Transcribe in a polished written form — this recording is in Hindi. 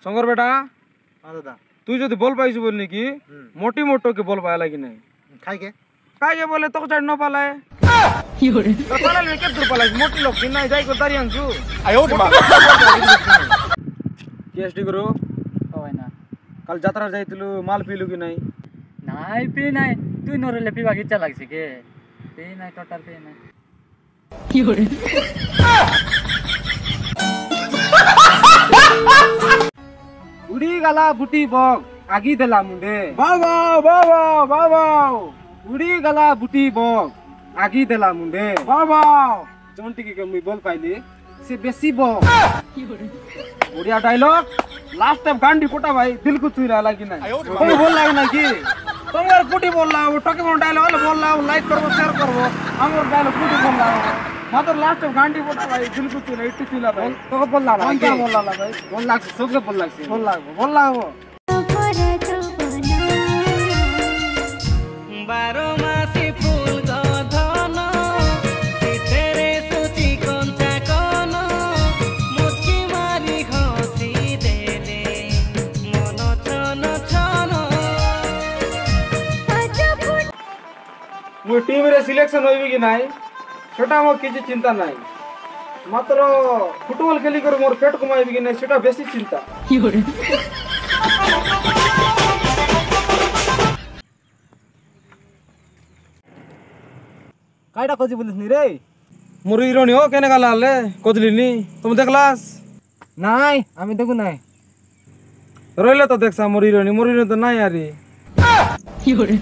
শঙ্কর বেটা हाँ दादा তুই যদি বল পাইছু বলনি কি মোটি মোটো কে বল পায়া লাগি নাই खाई के কাইয়ে বলে তোকে চাই ন পালায় কি করে তো পালাল মে কে দূর পালাই মোটি লোক কি নাই যাই কো দাঁড়ি আনছু আয়ো রে মা কেএসডি করো হয় না কাল যাত্রা যাইতিলু মাল পিলু কি নাই নাই পি নাই তুই নরলে পিবা ইচ্ছা লাগছে কে পি নাই টোটাল পি নাই কি করে উড়ি গলা বুটি বক আগি দেলা মুন্ডে বাবা বাবা বাবা উড়ি গলা বুটি বক আগি দেলা মুন্ডে বাবা জন্টি কি মুই বল পাইলি সে বেশি বক কি করে ওড়িয়া ডায়লগ লাস্ট টাইম গাंडी पोटा भाई दिल को छू रहा कि नहीं कोई बोल रहा है ना कि तुम्हारे पुटी बोल रहा हूं टके में डायलॉग बोल रहा हूं लाइक करो शेयर करो हमर डायलॉग पुटी बोल रहा हूं मात्र लास्ट टाइम गांडी पोटा भाई दिल को छू रहा इट्टी छूला भाई तो बोल रहा है क्या बोल रहा भाई बोल लाग सोगे बोल लाग वो बारो मासी फूल गधन तेरे सूची कंचा कोन मुचकी मारी हसी देले मन छन छन मो टीम रे सिलेक्शन होइबी कि नाही सेटा मो किछि चिंता नाही मात्र फुटबॉल खेली कर मोर पेट कमाइबी कि नाही सेटा बेसी चिंता की होरे काईटा खोजी बोलिस नी रे मोर हिरोनी हो केने गाला ले कोजलिनी तुम देखलास নাই আমি দেখু নাই रोइले तो देखसा मोर हिरोनी तो नाही यारी কি করে